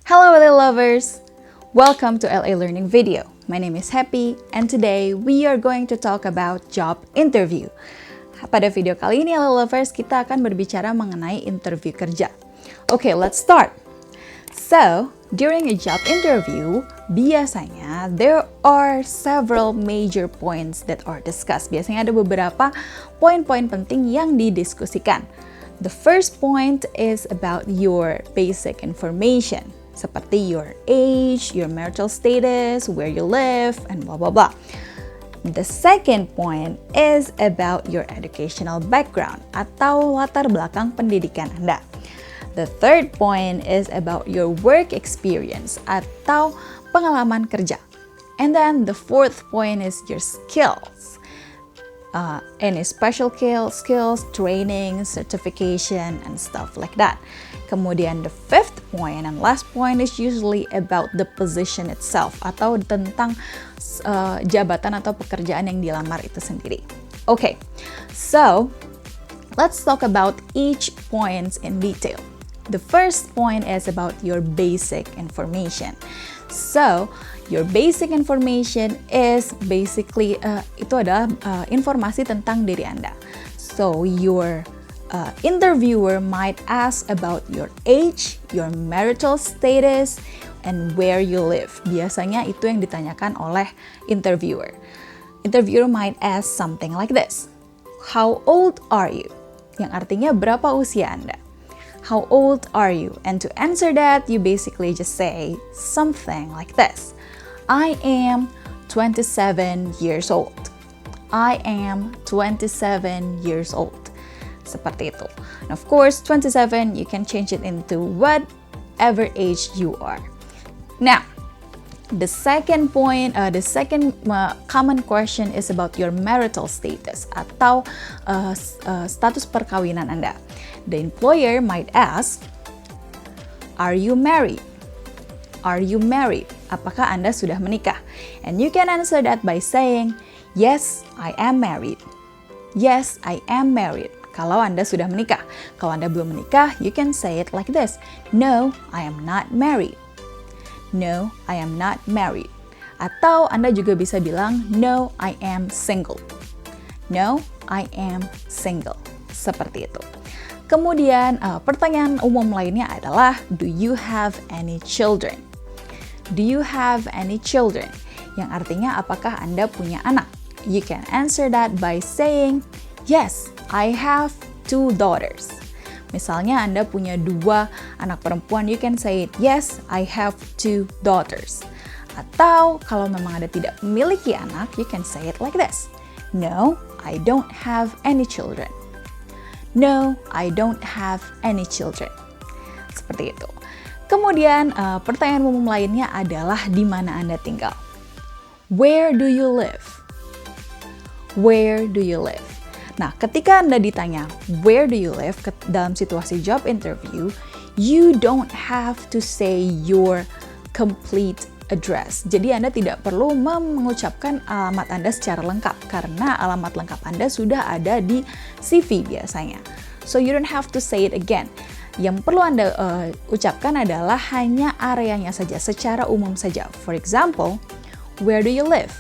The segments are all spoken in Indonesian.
Hello LA lovers! Welcome to LA Learning Video. My name is Happy and today we are going to talk about job interview. Pada video kali ini LA lovers kita akan berbicara mengenai interview kerja. Okay, let's start. So, during a job interview, biasanya there are several major points that are discussed. Biasanya ada beberapa poin-poin penting yang didiskusikan. The first point is about your basic information, seperti your age, your marital status, where you live, and blah blah blah. The second point is about your educational background atau latar belakang pendidikan Anda. The third point is about your work experience atau pengalaman kerja. And then the fourth point is your skills. Any special skills, training, certification, and stuff like that. Kemudian the fifth point and last point is usually about the position itself atau tentang jabatan atau pekerjaan yang dilamar itu sendiri. Okay, so let's talk about each point in detail. The first point is about your basic information. So, your basic information is basically itu adalah informasi tentang diri Anda. So, your interviewer might ask about your age, your marital status, and where you live. Biasanya itu yang ditanyakan oleh interviewer. Interviewer might ask something like this. How old are you? Yang artinya berapa usia Anda? How old are you? And to answer that, you basically just say something like this. I am 27 years old. I am 27 years old. Seperti itu. And of course, 27, you can change it into whatever age you are. Now, the second point, common question is about your marital status atau status perkawinan Anda. The employer might ask, are you married? Are you married? Apakah Anda sudah menikah? And you can answer that by saying, yes, I am married. Yes, I am married. Kalau Anda sudah menikah. Kalau Anda belum menikah, you can say it like this. No, I am not married. No, I am not married. Atau Anda juga bisa bilang, no, I am single. No, I am single. Seperti itu. Kemudian pertanyaan umum lainnya adalah, do you have any children? Do you have any children? Yang artinya apakah Anda punya anak? You can answer that by saying, yes, I have 2 daughters. Misalnya Anda punya 2 anak perempuan, you can say it, yes, I have 2 daughters. Atau kalau memang Anda tidak memiliki anak, you can say it like this. No, I don't have any children. No, I don't have any children. Seperti itu. Kemudian pertanyaan umum lainnya adalah di mana Anda tinggal. Where do you live? Where do you live? Nah, ketika Anda ditanya where do you live dalam situasi job interview, you don't have to say your complete address. Jadi Anda tidak perlu mengucapkan alamat Anda secara lengkap karena alamat lengkap Anda sudah ada di CV biasanya. So you don't have to say it again. Yang perlu Anda ucapkan adalah hanya areanya saja, secara umum saja. For example, where do you live?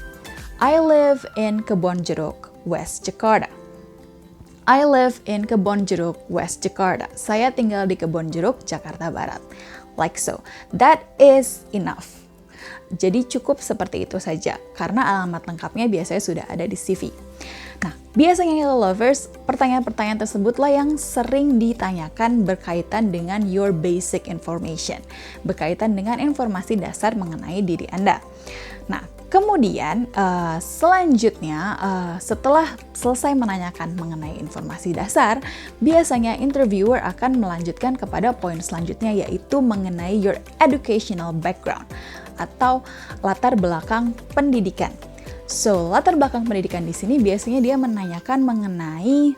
I live in Kebonjeruk, West Jakarta. I live in Kebonjeruk, West Jakarta. Saya tinggal di Kebonjeruk, Jakarta Barat. Like so. That is enough. Jadi cukup seperti itu saja, karena alamat lengkapnya biasanya sudah ada di CV. Nah, biasanya Hello Lovers, pertanyaan-pertanyaan tersebutlah yang sering ditanyakan berkaitan dengan your basic information, berkaitan dengan informasi dasar mengenai diri Anda. Nah, kemudian selanjutnya setelah selesai menanyakan mengenai informasi dasar, biasanya interviewer akan melanjutkan kepada poin selanjutnya, yaitu mengenai your educational background atau latar belakang pendidikan. So, latar belakang pendidikan di sini biasanya dia menanyakan mengenai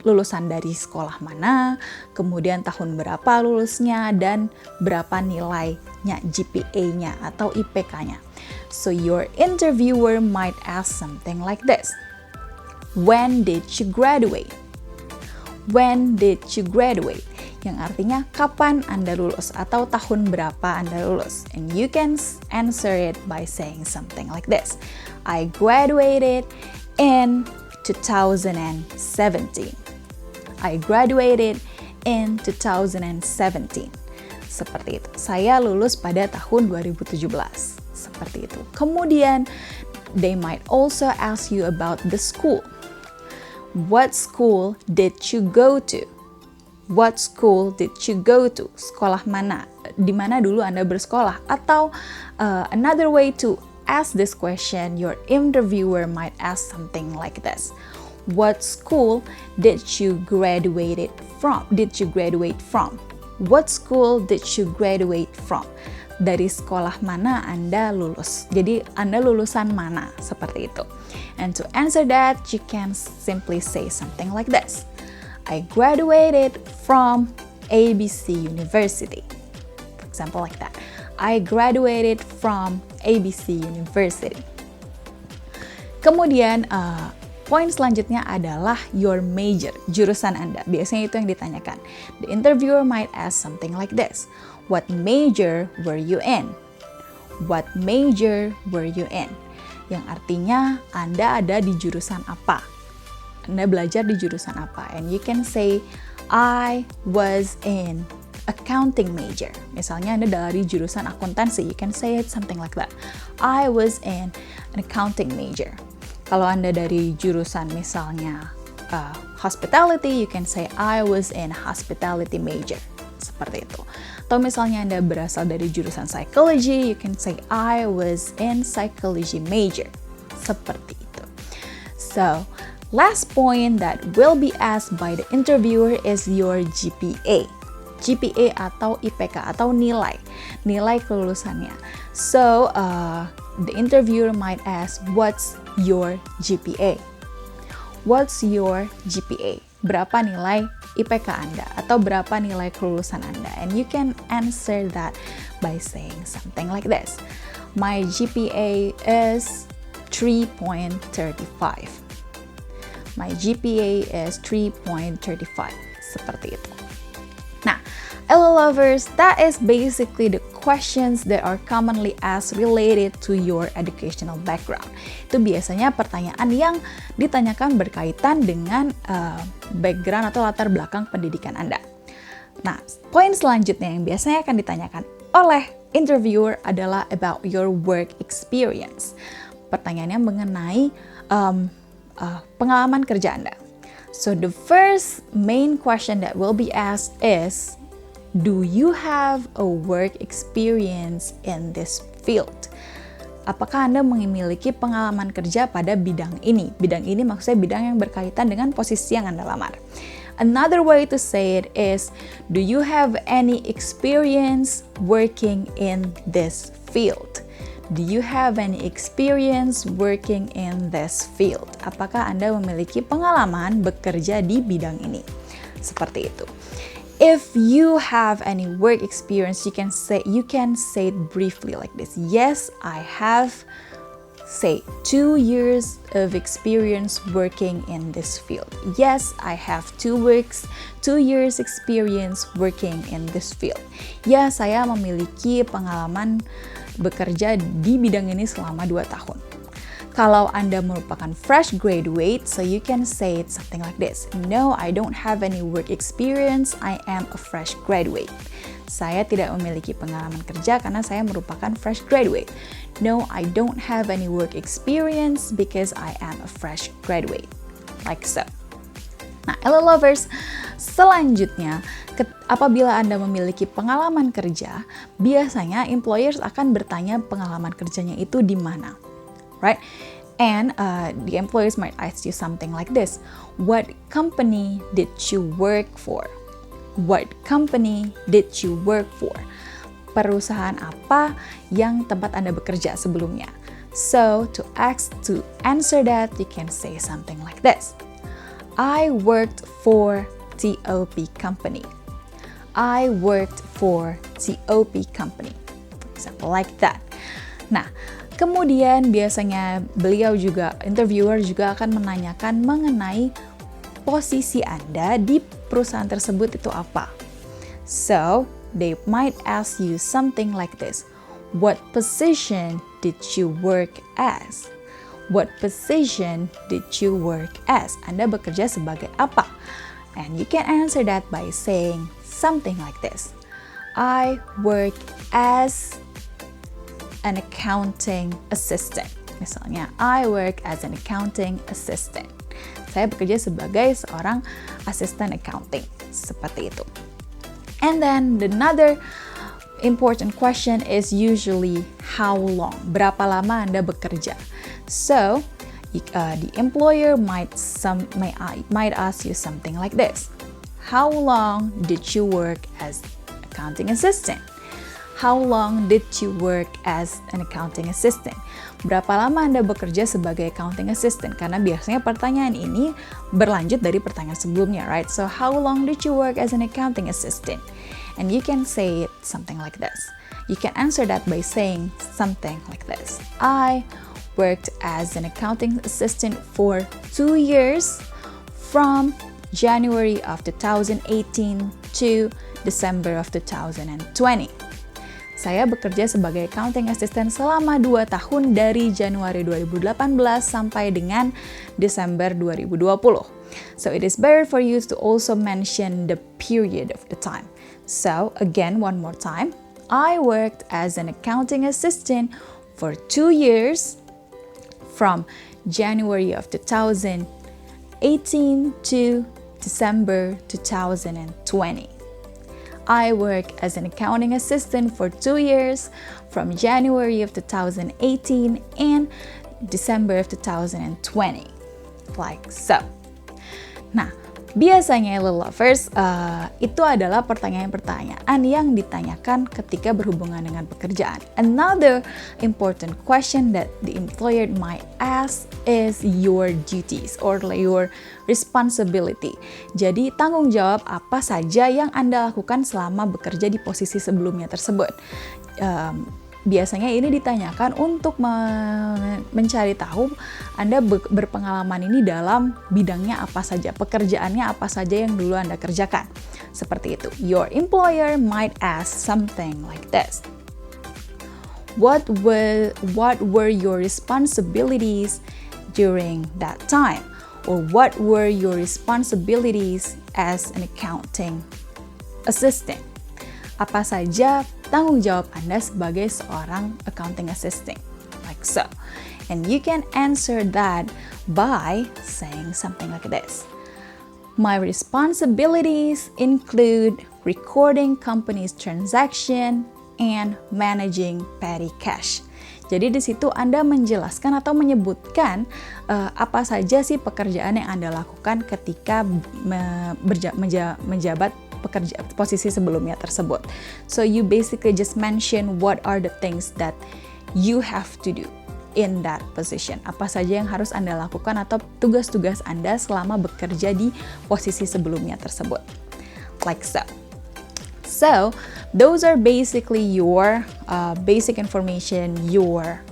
lulusan dari sekolah mana, kemudian tahun berapa lulusnya, dan berapa nilainya, GPA-nya atau IPK-nya. So, your interviewer might ask something like this. When did you graduate? When did you graduate? yang artinya kapan Anda lulus atau tahun berapa Anda lulus. And you can answer it by saying something like this. I graduated in 2017. I graduated in 2017. Seperti itu. Saya lulus pada tahun 2017. Seperti itu. Kemudian, they might also ask you about the school. What school did you go to? What school did you go to? Sekolah mana? Di mana dulu Anda bersekolah? Atau another way to ask this question, your interviewer might ask something like this. What school did you graduate from? Did you graduate from? What school did you graduate from? Dari sekolah mana Anda lulus? Jadi Anda lulusan mana? Seperti itu. And to answer that, you can simply say something like this. I graduated from ABC University. For example, like that. I graduated from ABC University. Kemudian, poin selanjutnya adalah your major, jurusan Anda. Biasanya itu yang ditanyakan. The interviewer might ask something like this. What major were you in? What major were you in? Yang artinya Anda ada di jurusan apa? Anda belajar di jurusan apa? And you can say, I was in accounting major. Misalnya Anda dari jurusan akuntansi, you can say it something like that. I was in an accounting major. Kalau Anda dari jurusan misalnya hospitality, you can say I was in hospitality major. Seperti itu. Atau misalnya Anda berasal dari jurusan psychology, you can say I was in psychology major. Seperti itu. So, last point that will be asked by the interviewer is your GPA. GPA atau IPK atau nilai kelulusannya. So, the interviewer might ask, what's your GPA? What's your GPA? Berapa nilai IPK Anda atau berapa nilai kelulusan Anda? And you can answer that by saying something like this. My GPA is 3.35. My GPA is 3.35. Seperti itu. Nah, LO lovers, that is basically the questions that are commonly asked related to your educational background. Itu biasanya pertanyaan yang ditanyakan berkaitan dengan background atau latar belakang pendidikan Anda. Nah, poin selanjutnya yang biasanya akan ditanyakan oleh interviewer adalah about your work experience. Pertanyaannya mengenai pengalaman kerja Anda. So the first main question that will be asked is, do you have a work experience in this field? Apakah Anda memiliki pengalaman kerja pada bidang ini? Bidang ini maksudnya bidang yang berkaitan dengan posisi yang Anda lamar. Another way to say it is, do you have any experience working in this field? Do you have any experience working in this field? Apakah Anda memiliki pengalaman bekerja di bidang ini? Seperti itu. If you have any work experience, you can say it briefly like this. Yes, I have, say, 2 years of experience working in this field. Yes, I have 2 years experience working in this field. Ya, saya memiliki pengalaman bekerja di bidang ini selama 2 tahun. Kalau Anda merupakan fresh graduate, so you can say it something like this. No, I don't have any work experience. I am a fresh graduate. Saya tidak memiliki pengalaman kerja karena saya merupakan fresh graduate. No, I don't have any work experience because I am a fresh graduate. Like so. Nah, LO lovers, selanjutnya, apabila Anda memiliki pengalaman kerja, biasanya employers akan bertanya pengalaman kerjanya itu di mana. Right? And the employers might ask you something like this. What company did you work for? What company did you work for? Perusahaan apa yang tempat Anda bekerja sebelumnya? So, to answer that, you can say something like this. I worked for TOP company. I worked for TOP company. For example, like that. Nah, kemudian biasanya interviewer juga akan menanyakan mengenai posisi Anda di perusahaan tersebut itu apa. So, they might ask you something like this. What position did you work as? What position did you work as? Anda bekerja sebagai apa? And you can answer that by saying something like this. I work as an accounting assistant. Misalnya, I work as an accounting assistant. Saya bekerja sebagai seorang asisten accounting. Seperti itu. And then another important question is usually how long? Berapa lama Anda bekerja? So, the employer might ask you something like this. How long did you work as accounting assistant? How long did you work as an accounting assistant? Berapa lama Anda bekerja sebagai accounting assistant? Karena biasanya pertanyaan ini berlanjut dari pertanyaan sebelumnya, right? So, how long did you work as an accounting assistant? And you can say it something like this. You can answer that by saying something like this. I worked as an accounting assistant for 2 years from January of 2018 to December of 2020. Saya bekerja sebagai accounting assistant selama 2 tahun dari Januari 2018 sampai dengan Desember 2020. So it is better for you to also mention the period of the time. So again, one more time. I worked as an accounting assistant for 2 years from January of 2018 to December 2020. I worked as an accounting assistant for 2 years from January of 2018 and December of 2020. Like so. Nah, biasanya little lovers, itu adalah pertanyaan-pertanyaan yang ditanyakan ketika berhubungan dengan pekerjaan. Another important question that the employer might ask is your duties or your responsibility. Jadi tanggung jawab apa saja yang Anda lakukan selama bekerja di posisi sebelumnya tersebut. Biasanya ini ditanyakan untuk mencari tahu Anda berpengalaman ini dalam bidangnya apa saja, pekerjaannya apa saja yang dulu Anda kerjakan. Seperti itu. Your employer might ask something like this. What were your responsibilities during that time? Or what were your responsibilities as an accounting assistant? Apa saja tanggung jawab Anda sebagai seorang accounting assistant, like so. And you can answer that by saying something like this. My responsibilities include recording company's transaction and managing petty cash. Jadi di situ Anda menjelaskan atau menyebutkan apa saja sih pekerjaan yang Anda lakukan ketika menjabat posisi sebelumnya tersebut. So you basically just mention what are the things that you have to do in that position. Apa saja yang harus Anda lakukan atau tugas-tugas Anda selama bekerja di posisi sebelumnya tersebut. Like so. So, those are basically your basic information, your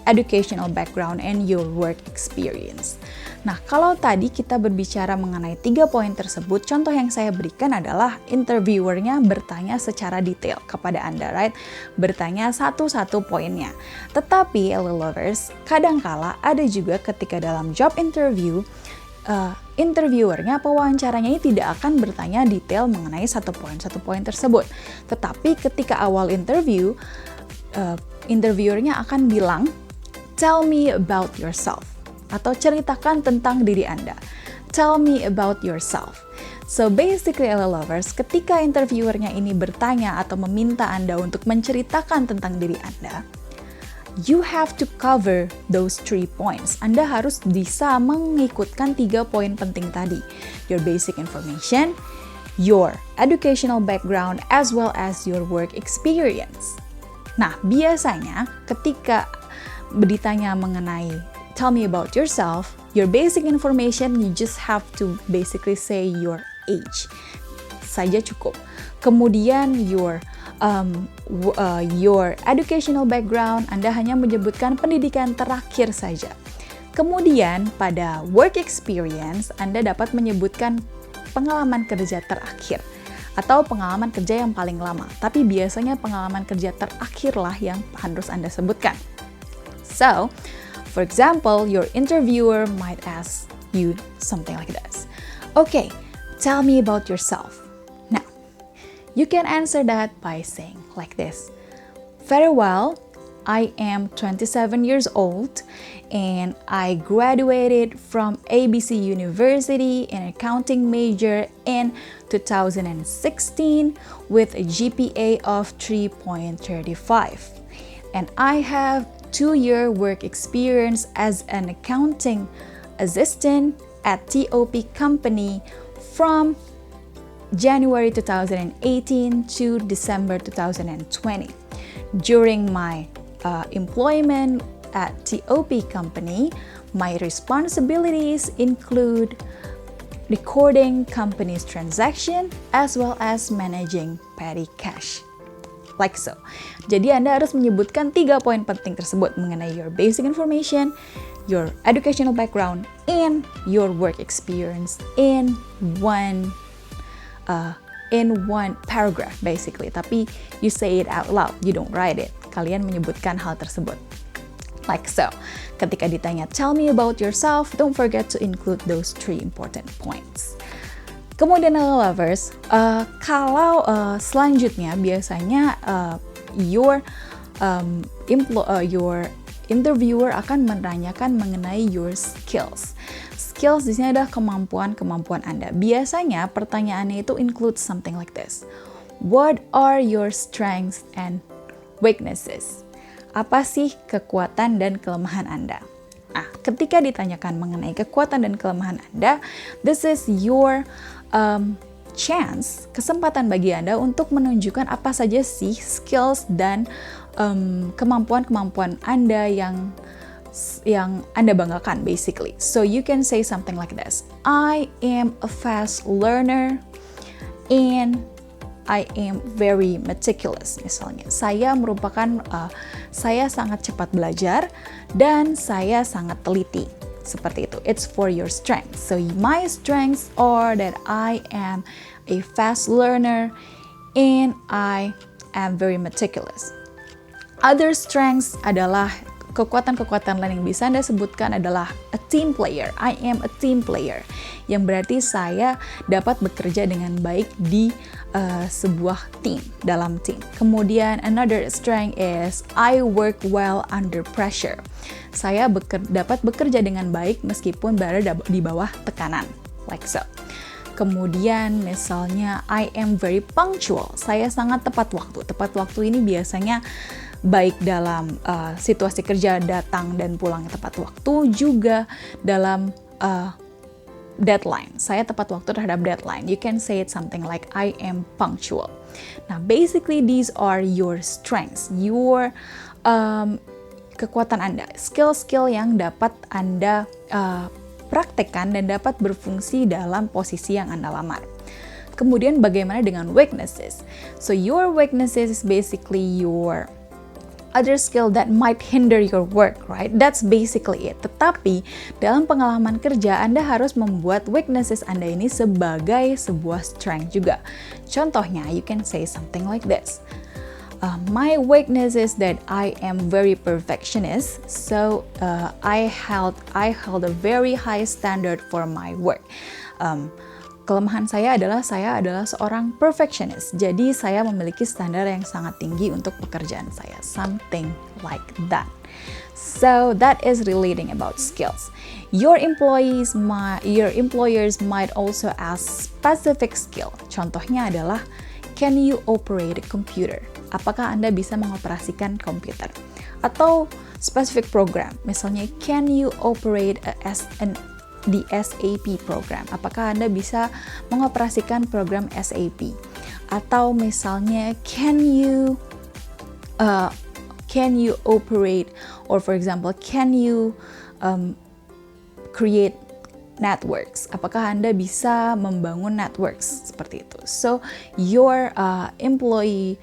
educational background, and your work experience. Nah, kalau tadi kita berbicara mengenai 3 poin tersebut, contoh yang saya berikan adalah interviewernya bertanya secara detail kepada Anda, right? Bertanya satu-satu poinnya. Tetapi, little lovers, kadangkala ada juga ketika dalam job interview, interviewernya, pewawancaranya ini tidak akan bertanya detail mengenai satu poin tersebut. Tetapi ketika awal interview, interviewernya akan bilang, tell me about yourself. Atau ceritakan tentang diri Anda. Tell me about yourself. So basically, lovers, ketika interviewernya ini bertanya atau meminta Anda untuk menceritakan tentang diri Anda, you have to cover those 3 points. Anda harus bisa mengikutkan 3 poin penting tadi. Your basic information, your educational background, as well as your work experience. Nah, biasanya ketika ditanya mengenai tell me about yourself, your basic information, you just have to basically say your age. Saja cukup. Kemudian your educational background, Anda hanya menyebutkan pendidikan terakhir saja. Kemudian pada work experience, Anda dapat menyebutkan pengalaman kerja terakhir. atau pengalaman kerja yang paling lama. Tapi biasanya pengalaman kerja terakhirlah yang harus Anda sebutkan. So, for example, your interviewer might ask you something like this. Okay, tell me about yourself. Now, you can answer that by saying like this. Very well, I am 27 years old and I graduated from ABC University in accounting major in 2016 with a GPA of 3.35. And I have 2-year work experience as an accounting assistant at TOP company from January 2018 to December 2020. During my employment at TOP company, my responsibilities include recording company's transaction as well as managing petty cash. Like so. Jadi Anda harus menyebutkan 3 poin penting tersebut mengenai your basic information, your educational background, and your work experience in one paragraph basically. Tapi you say it out loud, you don't write it. Kalian menyebutkan hal tersebut. Like so. Ketika ditanya, tell me about yourself, don't forget to include those 3 important points. Kemudian lovers, kalau selanjutnya biasanya your interviewer akan menanyakan mengenai your skills. Skills di sini adalah kemampuan Anda. Biasanya pertanyaannya itu include something like this. What are your strengths and weaknesses? Apa sih kekuatan dan kelemahan Anda? Nah, ketika ditanyakan mengenai kekuatan dan kelemahan Anda, this is your chance, kesempatan bagi Anda untuk menunjukkan apa saja sih skills dan kemampuan-kemampuan Anda yang Anda banggakan basically. So you can say something like this. I am a fast learner and I am very meticulous, misalnya. Saya sangat cepat belajar dan saya sangat teliti. Seperti itu. It's for your strengths. So my strengths are that I am a fast learner and I am very meticulous. Other strengths adalah kekuatan-kekuatan lain yang bisa Anda sebutkan adalah a team player. I am a team player. Yang berarti saya dapat bekerja dengan baik di sebuah tim, dalam tim. Kemudian another strength is I work well under pressure. Saya dapat bekerja dengan baik meskipun berada di bawah tekanan. Like so. Kemudian misalnya I am very punctual. Saya sangat tepat waktu. Tepat waktu ini biasanya baik dalam situasi kerja, datang dan pulang tepat waktu, juga dalam deadline. Saya tepat waktu terhadap deadline. You can say it something like I am punctual. Nah, basically these are your strengths, your kekuatan Anda, skill-skill yang dapat Anda praktekkan dan dapat berfungsi dalam posisi yang Anda lamar. Kemudian bagaimana dengan weaknesses? So your weaknesses is basically your other skill that might hinder your work, right? That's basically it. Tetapi dalam pengalaman kerja, Anda harus membuat weaknesses Anda ini sebagai sebuah strength juga. Contohnya, you can say something like this. My weakness is that I am very perfectionist, so I held a very high standard for my work. Kelemahan saya adalah seorang perfectionist. Jadi saya memiliki standar yang sangat tinggi untuk pekerjaan saya. Something like that. So that is relating about skills. Your employers might also ask specific skill. Contohnya adalah, can you operate a computer? Apakah Anda bisa mengoperasikan komputer? Atau specific program. Misalnya, can you operate the SAP program? Apakah Anda bisa mengoperasikan program SAP? Atau misalnya, can you operate, or for example, can you create networks? Apakah Anda bisa membangun networks seperti itu? So your employers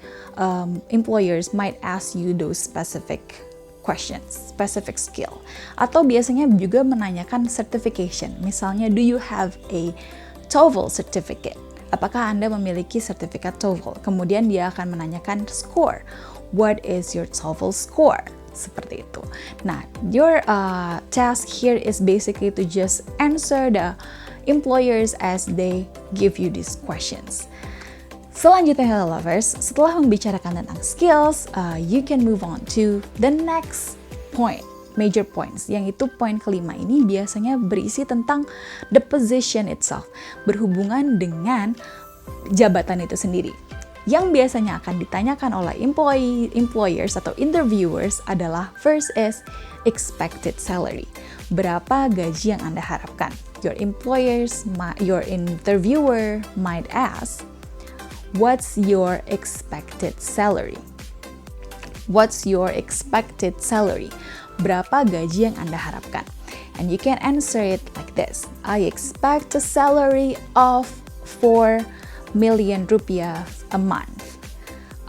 might ask you those specific questions, specific skill. Atau biasanya juga menanyakan certification. Misalnya, do you have a TOEFL certificate? apakah Anda memiliki sertifikat TOEFL? Kemudian dia akan menanyakan score. What is your TOEFL score? Seperti itu. Nah, your task here is basically to just answer the employers as they give you these questions. Selanjutnya, Hello Lovers, setelah membicarakan tentang skills, you can move on to the next point, major points. Yang itu poin kelima ini biasanya berisi tentang the position itself, berhubungan dengan jabatan itu sendiri. Yang biasanya akan ditanyakan oleh employers atau interviewers adalah first is expected salary. Berapa gaji yang Anda harapkan? Your interviewer might ask, what's your expected salary? What's your expected salary? Berapa gaji yang Anda harapkan? And you can answer it like this. I expect a salary of 4 million rupiah a month.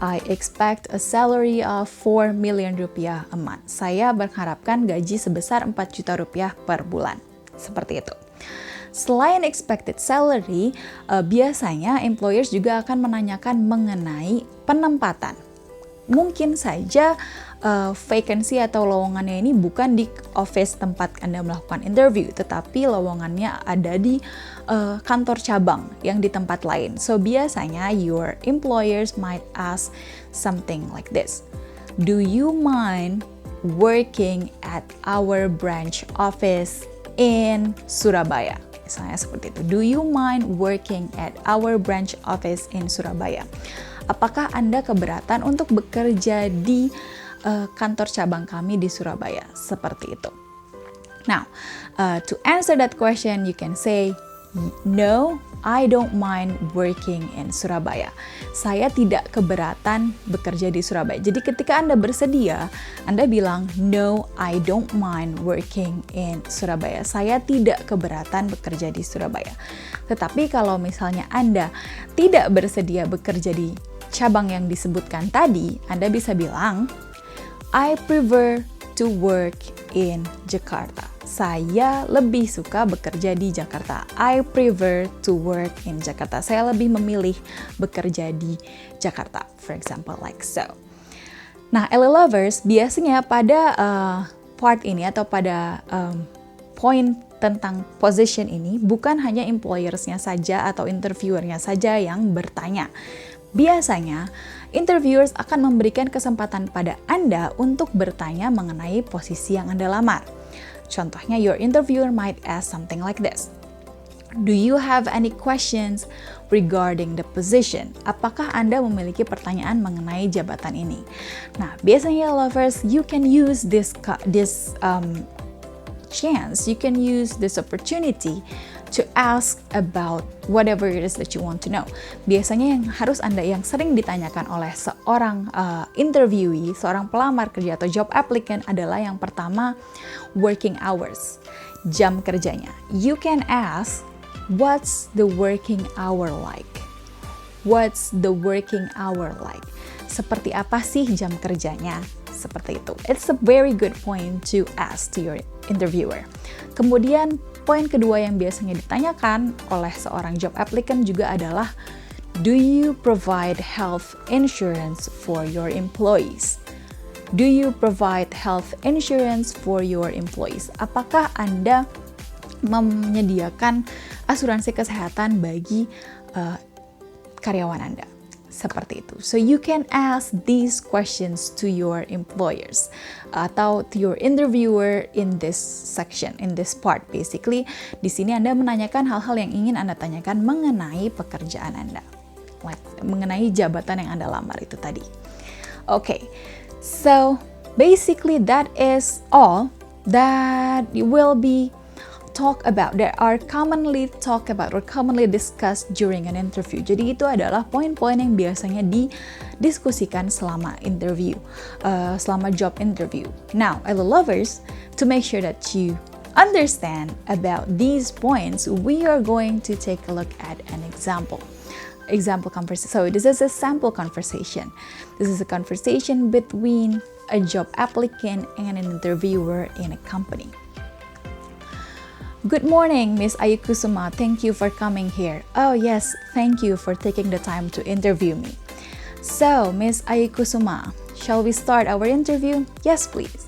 I expect a salary of 4 million rupiah a month. Saya berharapkan gaji sebesar 4 juta rupiah per bulan. Seperti itu. Selain expected salary, biasanya employers juga akan menanyakan mengenai penempatan. Mungkin saja vacancy atau lowongannya ini bukan di office tempat Anda melakukan interview, tetapi lowongannya ada di kantor cabang yang di tempat lain. So biasanya your employers might ask something like this. Do you mind working at our branch office in Surabaya? Misalnya seperti itu. Do you mind working at our branch office in Surabaya? Apakah Anda keberatan untuk bekerja di kantor cabang kami di Surabaya? Seperti itu. Now, to answer that question, you can say, no, I don't mind working in Surabaya. Saya tidak keberatan bekerja di Surabaya. Jadi ketika Anda bersedia, Anda bilang, no, I don't mind working in Surabaya. Saya tidak keberatan bekerja di Surabaya. Tetapi kalau misalnya Anda tidak bersedia bekerja di cabang yang disebutkan tadi, Anda bisa bilang, I prefer to work in Jakarta. Saya lebih suka bekerja di Jakarta. I prefer to work in Jakarta. Saya lebih memilih bekerja di Jakarta. For example, like so. Nah, LA Lovers, biasanya pada part ini atau pada poin tentang position ini, bukan hanya employersnya saja atau interviewernya saja yang bertanya. Biasanya, interviewers akan memberikan kesempatan pada Anda untuk bertanya mengenai posisi yang Anda lamar. Contohnya, your interviewer might ask something like this. Do you have any questions regarding the position? Apakah Anda memiliki pertanyaan mengenai jabatan ini? Nah, biasanya lovers, you can use this chance, you can use this opportunity to ask about whatever it is that you want to know. Biasanya yang sering ditanyakan oleh seorang interviewee, seorang pelamar kerja atau job applicant adalah yang pertama, working hours, jam kerjanya. You can ask, what's the working hour like? What's the working hour like? Seperti apa sih jam kerjanya? Seperti itu. It's a very good point to ask to your interviewer. Kemudian poin kedua yang biasanya ditanyakan oleh seorang job applicant juga adalah, do you provide health insurance for your employees? Do you provide health insurance for your employees? Apakah Anda menyediakan asuransi kesehatan bagi karyawan Anda? Seperti itu. So you can ask these questions to your employers atau to your interviewer in this section, in this part. Basically, di sini Anda menanyakan hal-hal yang ingin Anda tanyakan mengenai pekerjaan Anda, like mengenai jabatan yang Anda lamar itu tadi. Okay, so basically that is all that will be that are commonly talked about or commonly discussed during an interview. Jadi itu adalah poin-poin yang biasanya didiskusikan selama interview, selama job interview. Now, LA lovers, to make sure that you understand about these points, we are going to take a look at an example conversation. So this is a sample conversation. This is a conversation between a job applicant and an interviewer in a company. Good morning, Miss Ayukusuma. Thank you for coming here. Oh yes, thank you for taking the time to interview me. So, Miss Ayukusuma, shall we start our interview? Yes, please.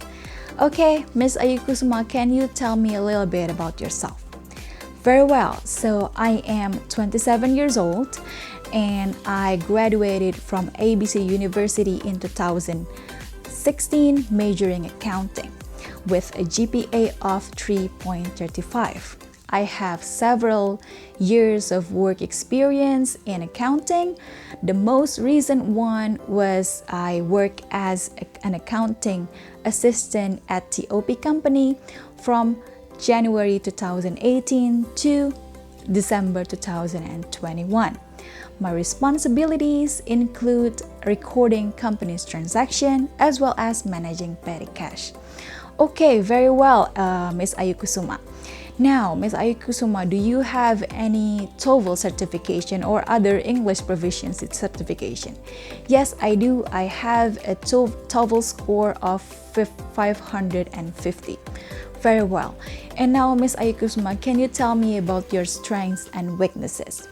Okay, Miss Ayukusuma, can you tell me a little bit about yourself? Very well. So, I am 27 years old and I graduated from ABC University in 2016, majoring accounting with a GPA of 3.35. I have several years of work experience in accounting. The most recent one was I work as an accounting assistant at TOP company from January 2018 to December 2021. My responsibilities include recording company's transaction as well as managing petty cash. Okay, very well, Miss Ayukusuma. Now, Miss Ayukusuma, do you have any TOEFL certification or other English proficiency certification? Yes, I do. I have a TOEFL score of 550. Very well. And now, Miss Ayukusuma, can you tell me about your strengths and weaknesses?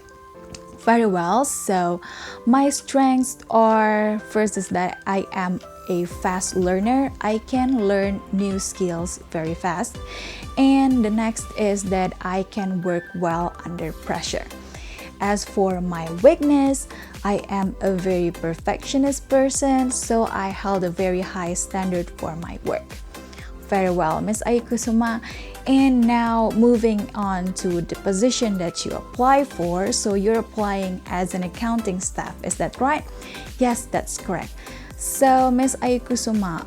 Very well. So, my strengths are, first is that I am a fast learner. I can learn new skills very fast. And the next is that I can work well under pressure. As for my weakness, I am a very perfectionist person, so I held a very high standard for my work. Very well, Miss Ayukusuma. And now moving on to the position that you apply for. So you're applying as an accounting staff, is that right? Yes, that's correct. So Miss Ayukusuma,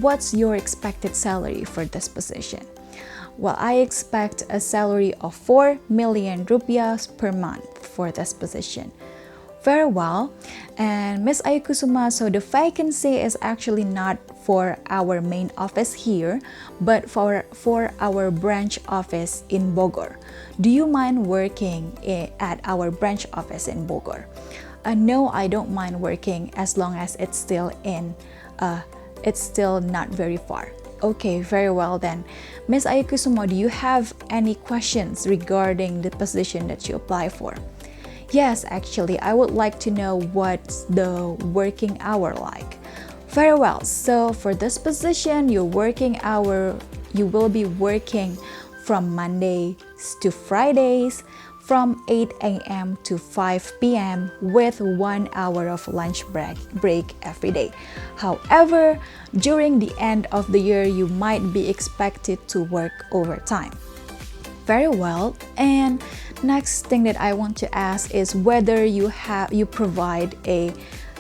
what's your expected salary for this position? Well, I expect a salary of 4 million rupiahs per month for this position. Very well. And Miss Ayukusuma, so the vacancy is actually not for our main office here, but for our branch office in Bogor. Do you mind working at our branch office in Bogor? No, I don't mind working as long as it's still not very far. Okay, very well then. Miss Ayukusuma, do you have any questions regarding the position that you apply for? Yes, actually, I would like to know what's the working hour like. Very well. So for this position, your working hour, you will be working from Mondays to Fridays from 8 a.m. to 5 p.m. with 1 hour of lunch break every day. However, during the end of the year, you might be expected to work overtime. Very well. And next thing that I want to ask is whether you provide a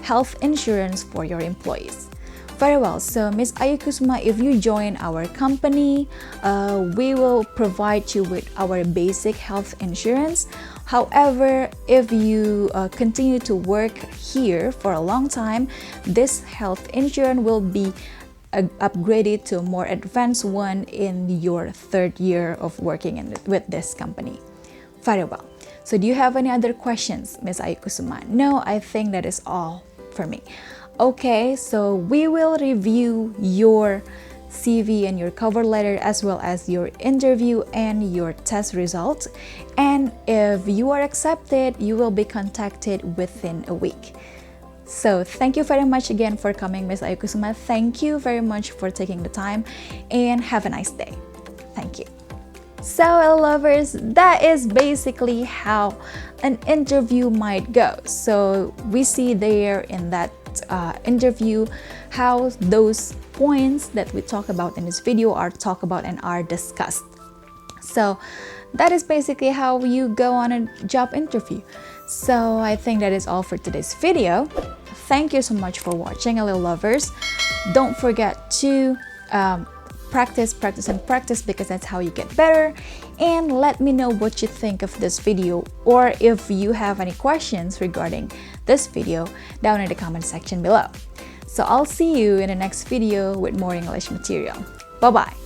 health insurance for your employees. Very well. So Miss Ayukusuma, if you join our company, we will provide you with our basic health insurance. However, if you continue to work here for a long time, this health insurance will be upgraded to a more advanced one in your third year of working with this company. Very well. So do you have any other questions, Ms. Ayukusuma? No, I think that is all for me. Okay, so we will review your CV and your cover letter as well as your interview and your test results. And if you are accepted, you will be contacted within a week. So thank you very much again for coming, Ms. Ayukusuma. Thank you very much for taking the time and have a nice day. Thank you. So lovers, that is basically how an interview might go. So we see there in that interview how those points that we talk about in this video are talked about and are discussed. So that is basically how you go on a job interview. So I think that is all for today's video. Thank you so much for watching, little lovers. Don't forget to practice because that's how you get better. And let me know what you think of this video, or if you have any questions regarding this video down in the comment section below. So I'll see you in the next video with more English material. Bye bye.